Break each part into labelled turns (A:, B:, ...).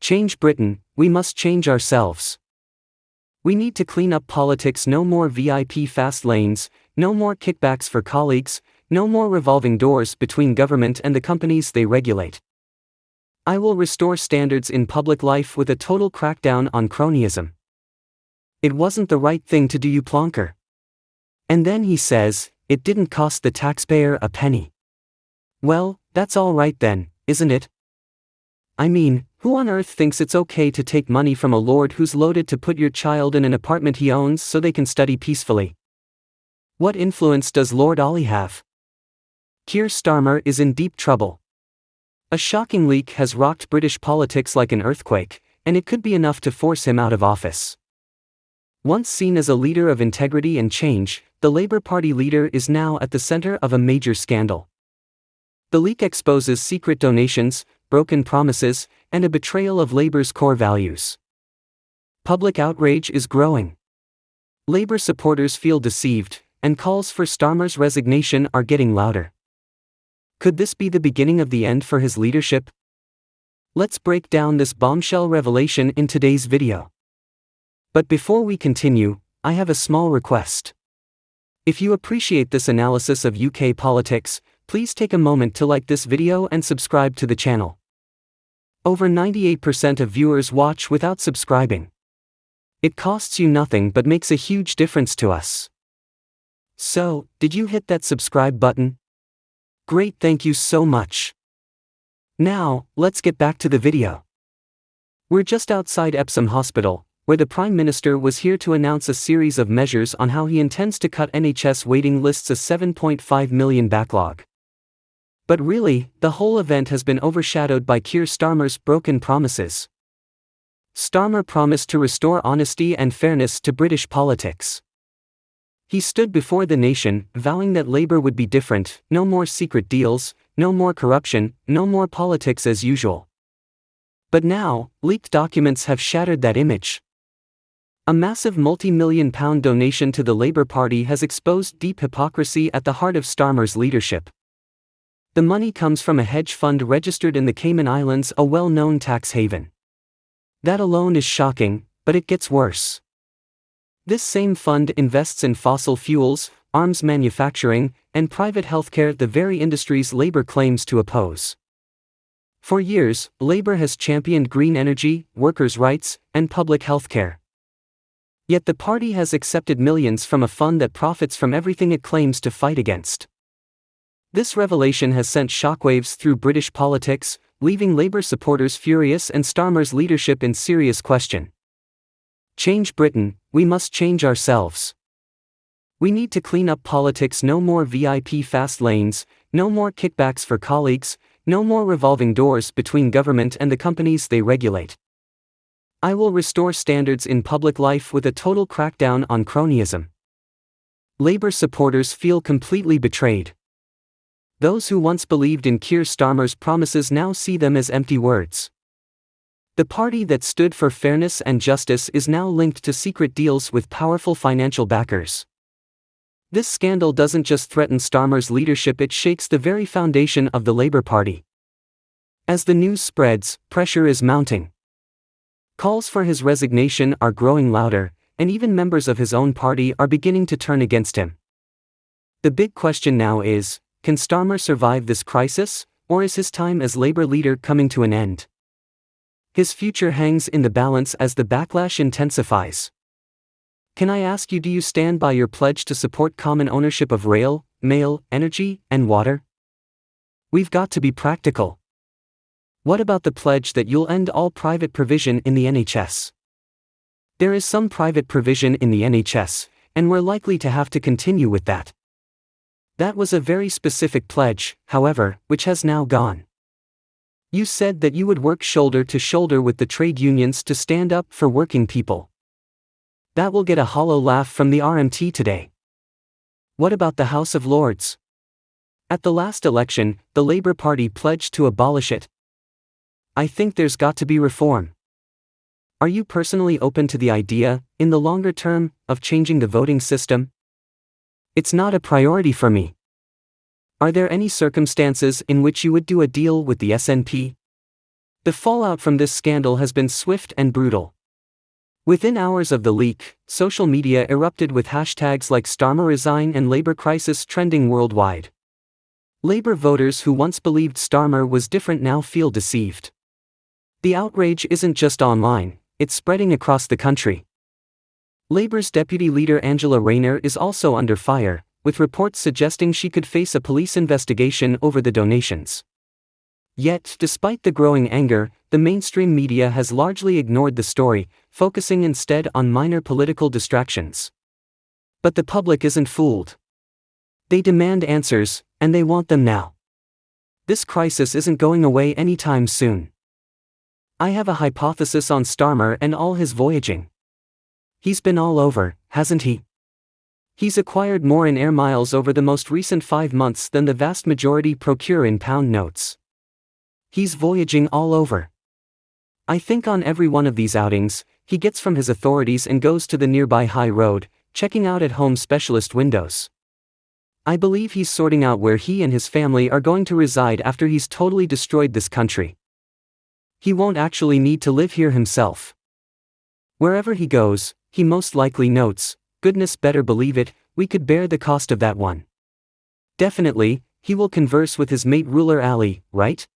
A: Change Britain, we must change ourselves. We need to clean up politics. No more VIP fast lanes, no more kickbacks for colleagues, no more revolving doors between government and the companies they regulate. I will restore standards in public life with a total crackdown on cronyism. It wasn't the right thing to do, you plonker. And then he says, it didn't cost the taxpayer a penny. Well, that's all right then, isn't it? I mean, who on earth thinks it's okay to take money from a lord who's loaded to put your child in an apartment he owns so they can study peacefully? What influence does Lord Ollie have? Keir Starmer is in deep trouble. A shocking leak has rocked British politics like an earthquake, and it could be enough to force him out of office. Once seen as a leader of integrity and change, the Labour Party leader is now at the centre of a major scandal. The leak exposes secret donations, broken promises, and a betrayal of Labour's core values. Public outrage is growing. Labour supporters feel deceived, and calls for Starmer's resignation are getting louder. Could this be the beginning of the end for his leadership? Let's break down this bombshell revelation in today's video. But before we continue, I have a small request. If you appreciate this analysis of UK politics, please take a moment to like this video and subscribe to the channel. Over 98% of viewers watch without subscribing. It costs you nothing but makes a huge difference to us. So, did you hit that subscribe button? Great, thank you so much. Now, let's get back to the video. We're just outside Epsom Hospital, where the Prime Minister was here to announce a series of measures on how he intends to cut NHS waiting lists, a 7.5 million backlog. But really, the whole event has been overshadowed by Keir Starmer's broken promises. Starmer promised to restore honesty and fairness to British politics. He stood before the nation, vowing that Labour would be different, no more secret deals, no more corruption, no more politics as usual. But now, leaked documents have shattered that image. A massive multi-million-pound donation to the Labour Party has exposed deep hypocrisy at the heart of Starmer's leadership. The money comes from a hedge fund registered in the Cayman Islands, a well-known tax haven. That alone is shocking, but it gets worse. This same fund invests in fossil fuels, arms manufacturing, and private healthcare, the very industries Labour claims to oppose. For years, Labour has championed green energy, workers' rights, and public healthcare. Yet the party has accepted millions from a fund that profits from everything it claims to fight against. This revelation has sent shockwaves through British politics, leaving Labour supporters furious and Starmer's leadership in serious question. Change Britain, we must change ourselves. We need to clean up politics. No more VIP fast lanes, no more kickbacks for colleagues, no more revolving doors between government and the companies they regulate. I will restore standards in public life with a total crackdown on cronyism. Labour supporters feel completely betrayed. Those who once believed in Keir Starmer's promises now see them as empty words. The party that stood for fairness and justice is now linked to secret deals with powerful financial backers. This scandal doesn't just threaten Starmer's leadership, it shakes the very foundation of the Labour Party. As the news spreads, pressure is mounting. Calls for his resignation are growing louder, and even members of his own party are beginning to turn against him. The big question now is, can Starmer survive this crisis, or is his time as Labour leader coming to an end? His future hangs in the balance as the backlash intensifies. Can I ask you, do you stand by your pledge to support common ownership of rail, mail, energy, and water? We've got to be practical. What about the pledge that you'll end all private provision in the NHS? There is some private provision in the NHS, and we're likely to have to continue with that. That was a very specific pledge, however, which has now gone. You said that you would work shoulder to shoulder with the trade unions to stand up for working people. That will get a hollow laugh from the RMT today. What about the House of Lords? At the last election, the Labour Party pledged to abolish it. I think there's got to be reform. Are you personally open to the idea, in the longer term, of changing the voting system? It's not a priority for me. Are there any circumstances in which you would do a deal with the SNP? The fallout from this scandal has been swift and brutal. Within hours of the leak, social media erupted with hashtags like Starmer resign and Labour crisis trending worldwide. Labour voters who once believed Starmer was different now feel deceived. The outrage isn't just online, it's spreading across the country. Labour's deputy leader Angela Rayner is also under fire, with reports suggesting she could face a police investigation over the donations. Yet, despite the growing anger, the mainstream media has largely ignored the story, focusing instead on minor political distractions. But the public isn't fooled. They demand answers, and they want them now. This crisis isn't going away anytime soon. I have a hypothesis on Starmer and all his voyaging. He's been all over, hasn't he? He's acquired more in air miles over the most recent 5 months than the vast majority procure in pound notes. He's voyaging all over. I think on every one of these outings, he gets from his authorities and goes to the nearby high road, checking out at-home specialist windows. I believe he's sorting out where he and his family are going to reside after he's totally destroyed this country. He won't actually need to live here himself. Wherever he goes, he most likely notes, goodness better believe it, we could bear the cost of that one. Definitely, he will converse with his mate Ruler Ali, right?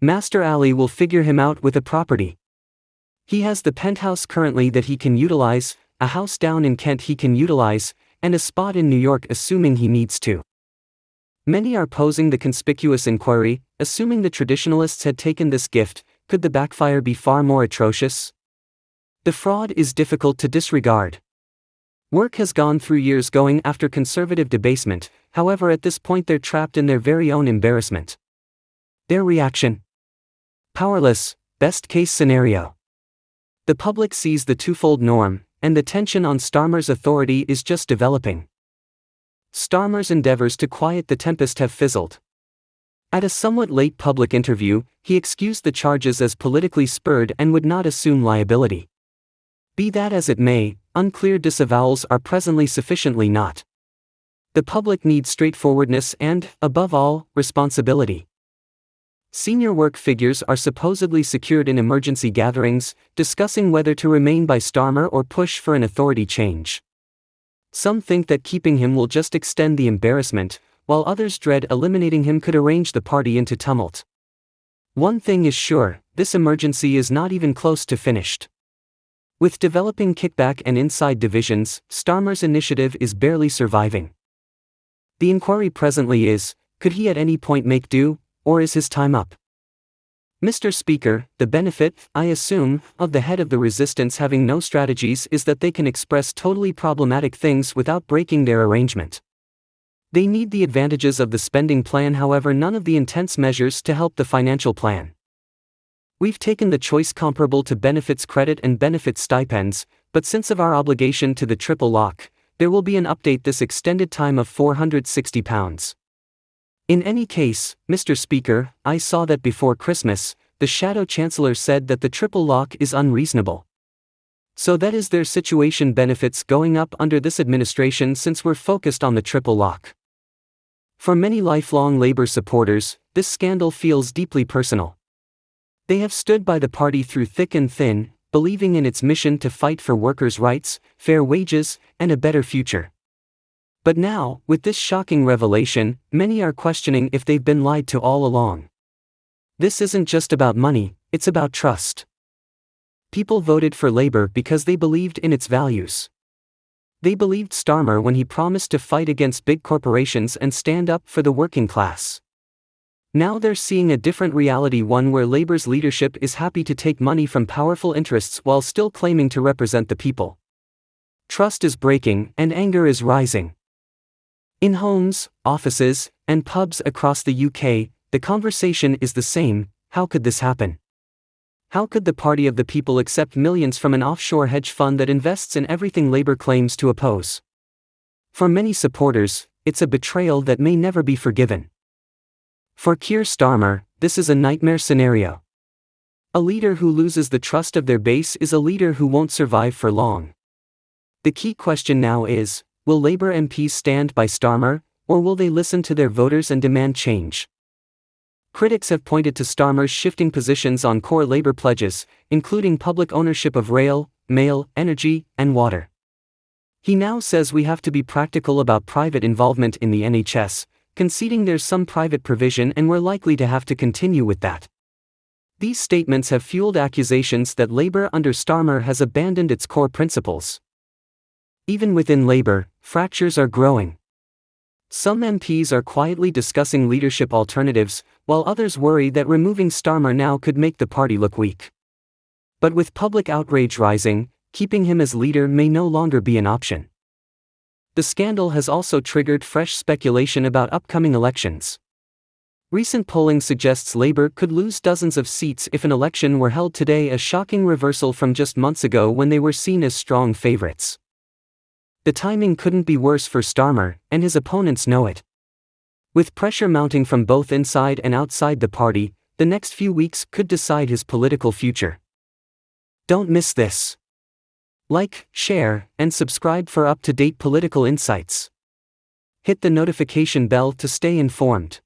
A: Master Ali will figure him out with a property. He has the penthouse currently that he can utilize, a house down in Kent he can utilize, and a spot in New York assuming he needs to. Many are posing the conspicuous inquiry, assuming the traditionalists had taken this gift, could the backfire be far more atrocious? The fraud is difficult to disregard. Work has gone through years going after conservative debasement, however at this point they're trapped in their very own embarrassment. Their reaction? Powerless, best case scenario. The public sees the twofold norm, and the tension on Starmer's authority is just developing. Starmer's endeavors to quiet the tempest have fizzled. At a somewhat late public interview, he excused the charges as politically spurred and would not assume liability. Be that as it may, unclear disavowals are presently sufficiently not. The public needs straightforwardness and, above all, responsibility. Senior work figures are supposedly secured in emergency gatherings, discussing whether to remain by Starmer or push for an authority change. Some think that keeping him will just extend the embarrassment, while others dread eliminating him could arrange the party into tumult. One thing is sure, this emergency is not even close to finished. With developing kickback and inside divisions, Starmer's initiative is barely surviving. The inquiry presently is, could he at any point make do, or is his time up? Mr. Speaker, the benefit, I assume, of the head of the resistance having no strategies is that they can express totally problematic things without breaking their arrangement. They need the advantages of the spending plan, however none of the intense measures to help the financial plan. We've taken the choice comparable to benefits credit and benefit stipends, but since of our obligation to the triple lock, there will be an update this extended time of £460. In any case, Mr. Speaker, I saw that before Christmas, the Shadow Chancellor said that the triple lock is unreasonable. So that is their situation, benefits going up under this administration since we're focused on the triple lock. For many lifelong Labour supporters, this scandal feels deeply personal. They have stood by the party through thick and thin, believing in its mission to fight for workers' rights, fair wages, and a better future. But now, with this shocking revelation, many are questioning if they've been lied to all along. This isn't just about money, it's about trust. People voted for Labour because they believed in its values. They believed Starmer when he promised to fight against big corporations and stand up for the working class. Now they're seeing a different reality, one where Labour's leadership is happy to take money from powerful interests while still claiming to represent the people. Trust is breaking and anger is rising. In homes, offices, and pubs across the UK, the conversation is the same: how could this happen? How could the party of the people accept millions from an offshore hedge fund that invests in everything Labour claims to oppose? For many supporters, it's a betrayal that may never be forgiven. For Keir Starmer, this is a nightmare scenario. A leader who loses the trust of their base is a leader who won't survive for long. The key question now is, will Labour MPs stand by Starmer, or will they listen to their voters and demand change? Critics have pointed to Starmer's shifting positions on core labor pledges, including public ownership of rail, mail, energy, and water. He now says we have to be practical about private involvement in the NHS, conceding there's some private provision and we're likely to have to continue with that. These statements have fueled accusations that Labour under Starmer has abandoned its core principles. Even within Labour, fractures are growing. Some MPs are quietly discussing leadership alternatives, while others worry that removing Starmer now could make the party look weak. But with public outrage rising, keeping him as leader may no longer be an option. The scandal has also triggered fresh speculation about upcoming elections. Recent polling suggests Labour could lose dozens of seats if an election were held today, a shocking reversal from just months ago when they were seen as strong favourites. The timing couldn't be worse for Starmer, and his opponents know it. With pressure mounting from both inside and outside the party, the next few weeks could decide his political future. Don't miss this. Like, share, and subscribe for up-to-date political insights. Hit the notification bell to stay informed.